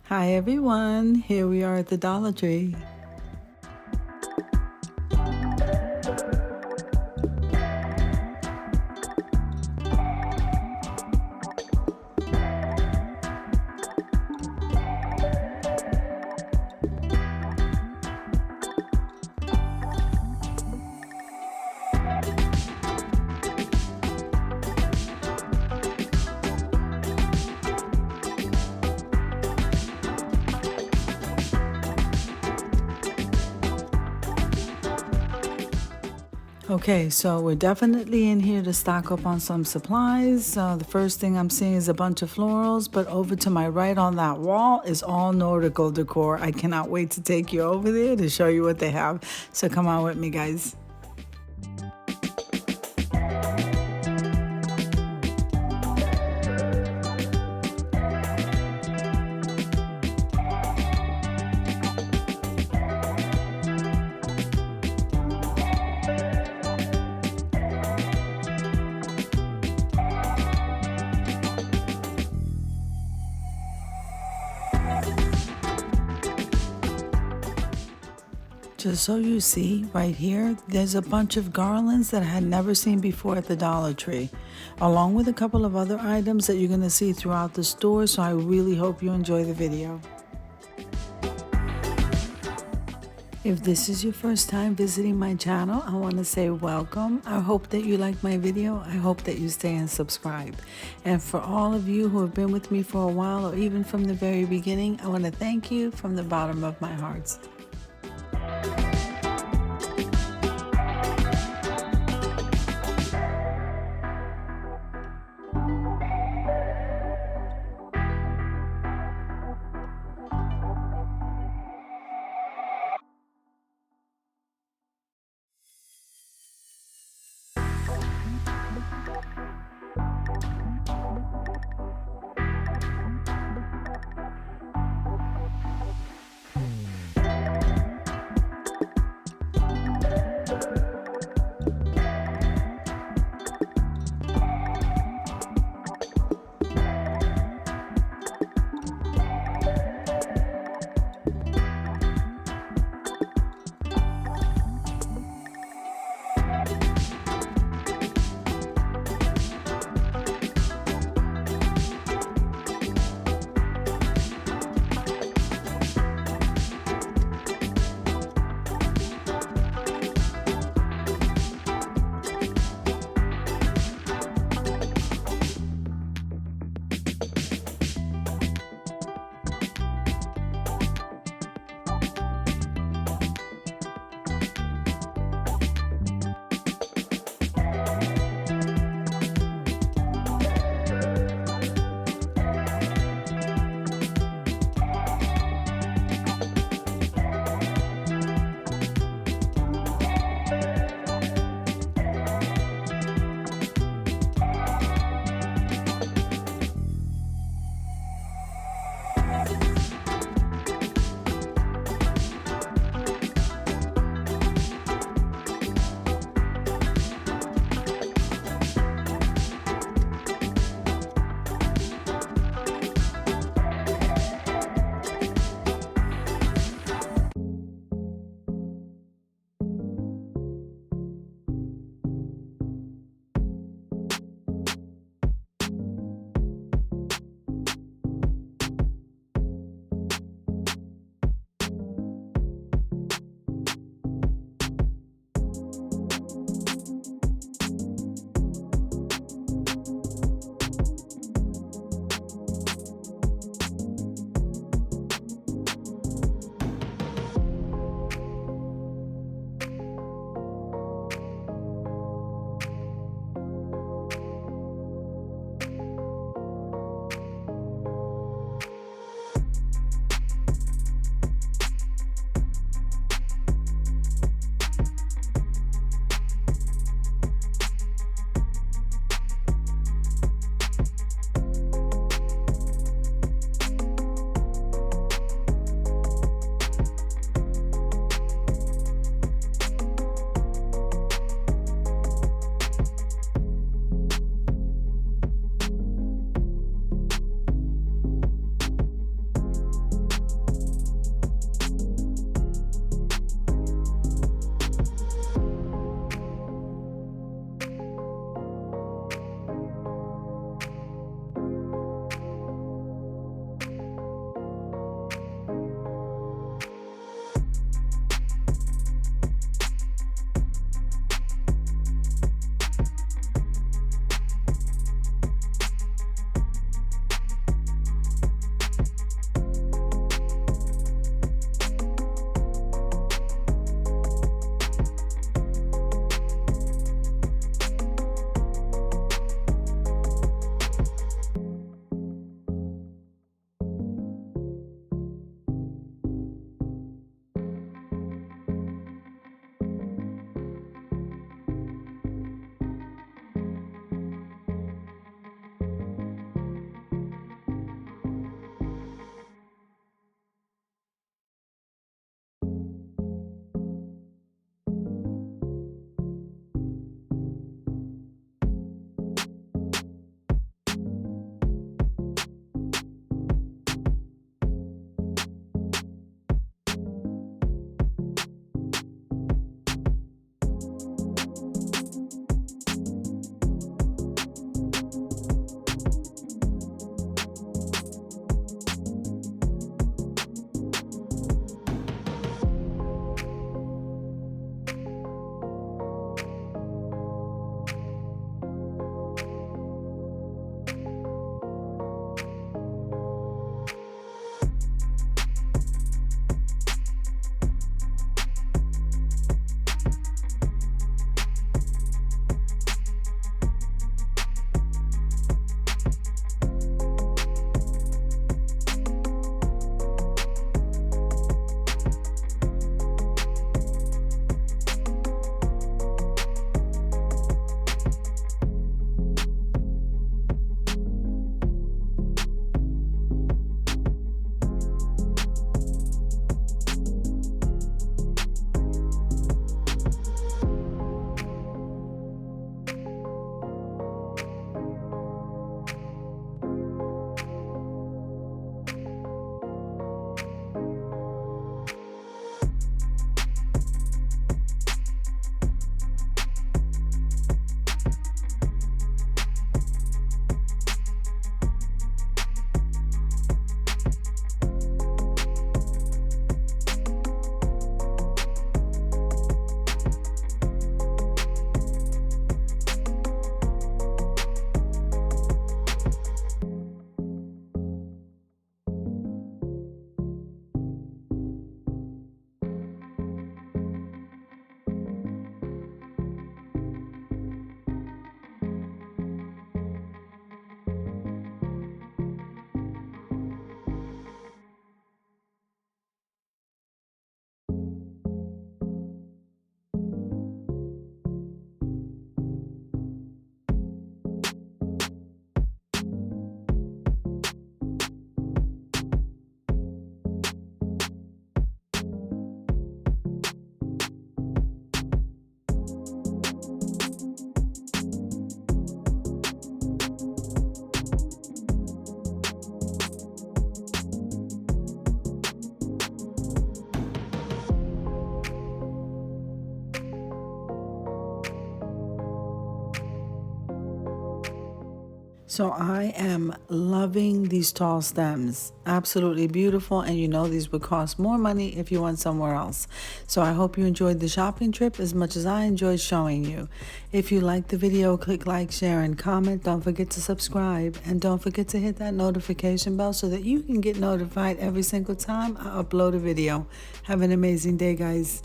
Hi everyone, here we are at the Dollar Tree. Okay, so we're definitely in here to stock up on some supplies. The first thing I'm seeing is a bunch of florals, but over to my right on that wall is all nautical decor. I cannot wait to take you over there to show you what they have. So come on with me, guys. Just so you see, right here, there's a bunch of garlands that I had never seen before at the Dollar Tree, along with a couple of other items that you're going to see throughout the store, so I really hope you enjoy the video. If this is your first time visiting my channel, I want to say welcome. I hope that you like my video. I hope that you stay and subscribe. And for all of you who have been with me for a while, or even from the very beginning, I want to thank you from the bottom of my heart. So I am loving these tall stems. Absolutely beautiful. And you know these would cost more money if you went somewhere else. So I hope you enjoyed the shopping trip as much as I enjoyed showing you. If you liked the video, click like, share, and comment. Don't forget to subscribe. And don't forget to hit that notification bell so that you can get notified every single time I upload a video. Have an amazing day, guys.